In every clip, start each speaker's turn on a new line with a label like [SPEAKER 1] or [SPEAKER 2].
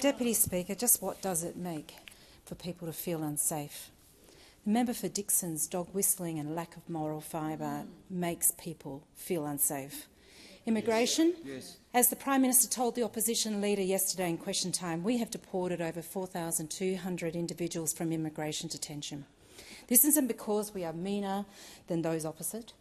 [SPEAKER 1] Deputy Speaker, just what does it make for people to feel unsafe? The member for Dixon's dog whistling and lack of moral fibre makes people feel unsafe. Immigration? Yes. As the Prime Minister told the opposition leader yesterday in question time, we have deported over 4,200 individuals from immigration detention. This isn't because we are meaner than those opposite.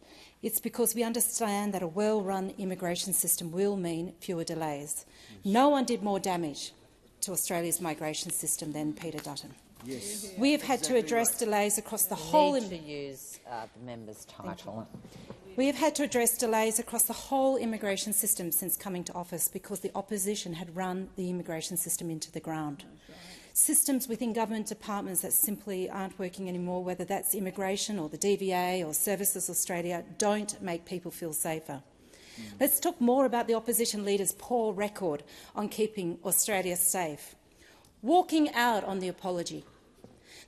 [SPEAKER 1] It's because we understand that a well-run immigration system will mean fewer delays. Yes. No one did more damage to Australia's migration system than Peter Dutton. Yes. We have had to address delays across the whole—
[SPEAKER 2] to use the member's title.
[SPEAKER 1] We have had to address delays across the whole immigration system since coming to office because the opposition had run the immigration system into the ground. Systems within government departments that simply aren't working anymore, whether that's immigration or the DVA or Services Australia, don't make people feel safer. Let's talk more about the opposition leader's poor record on keeping Australia safe. Walking out on the apology.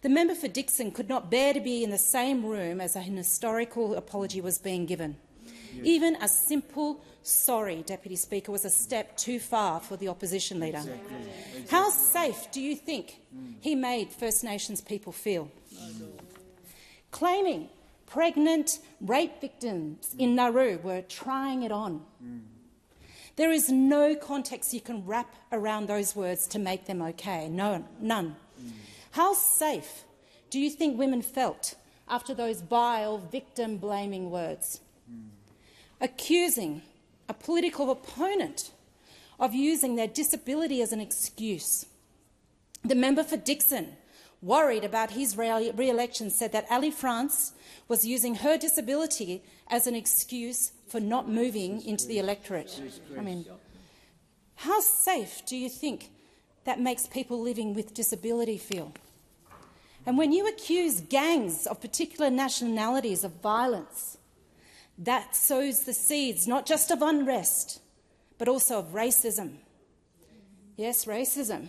[SPEAKER 1] The member for Dixon could not bear to be in the same room as an historical apology was being given. Yes. Even a simple sorry, Deputy Speaker, was a step too far for the opposition leader. Exactly. How safe do you think he made First Nations people feel? Claiming pregnant rape victims in Nauru were trying it on. There is no context you can wrap around those words to make them okay. No, none. How safe do you think women felt after those vile, victim-blaming words? Accusing a political opponent of using their disability as an excuse. The member for Dixon, worried about his re-election, said that Ali France was using her disability as an excuse for not moving into the electorate. I mean, how safe do you think that makes people living with disability feel? And when you accuse gangs of particular nationalities of violence, that sows the seeds not just of unrest, but also of racism. Yes, racism.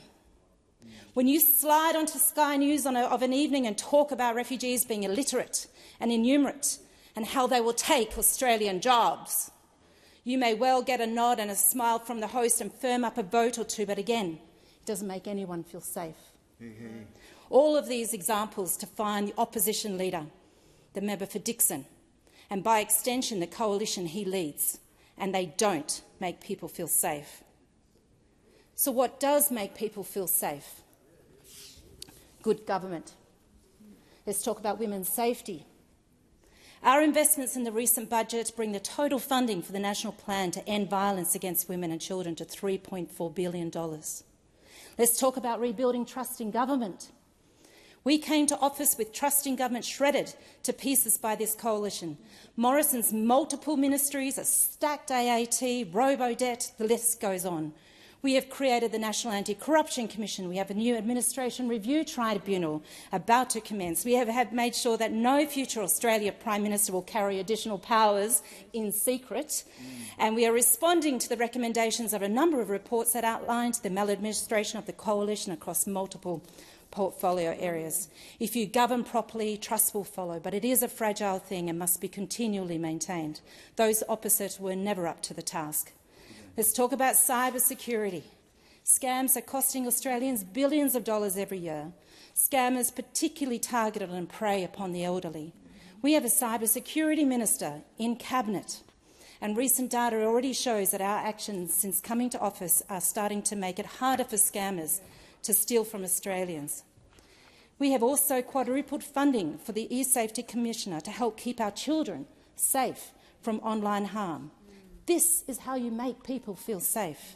[SPEAKER 1] When you slide onto Sky News of an evening and talk about refugees being illiterate and innumerate and how they will take Australian jobs, you may well get a nod and a smile from the host and firm up a vote or two, but again, it doesn't make anyone feel safe. All of these examples define the opposition leader, the member for Dixon, and by extension the coalition he leads, and they don't make people feel safe. So what does make people feel safe? Good government. Let's talk about women's safety. Our investments in the recent budget bring the total funding for the National Plan to end violence against women and children to $3.4 billion. Let's talk about rebuilding trust in government. We came to office with trust in government shredded to pieces by this coalition. Morrison's multiple ministries, a stacked AAT, robo-debt, the list goes on. We have created the National Anti-Corruption Commission. We have a new Administration Review Tribunal about to commence. We have made sure that no future Australia Prime Minister will carry additional powers in secret. And we are responding to the recommendations of a number of reports that outlined the maladministration of the coalition across multiple portfolio areas. If you govern properly, trust will follow, but it is a fragile thing and must be continually maintained. Those opposite were never up to the task. Let's talk about cyber security. Scams are costing Australians billions of dollars every year. Scammers particularly targeted and prey upon the elderly. We have a cyber security minister in Cabinet, and recent data already shows that our actions since coming to office are starting to make it harder for scammers to steal from Australians. We have also quadrupled funding for the E-Safety Commissioner to help keep our children safe from online harm. This is how you make people feel safe.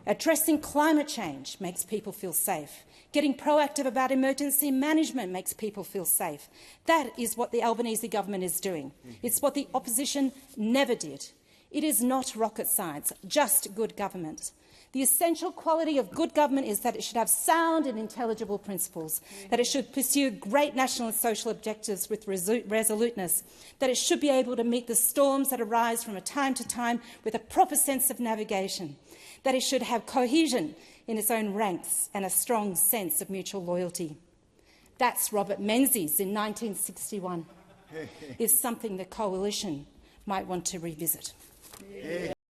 [SPEAKER 1] Addressing climate change makes people feel safe. Getting proactive about emergency management makes people feel safe. That is what the Albanese government is doing. It's what the opposition never did. It is not rocket science, just good government. The essential quality of good government is that it should have sound and intelligible principles, that it should pursue great national and social objectives with resoluteness, that it should be able to meet the storms that arise from time to time with a proper sense of navigation, that it should have cohesion in its own ranks and a strong sense of mutual loyalty. That's Robert Menzies in 1961. It's something the coalition might want to revisit.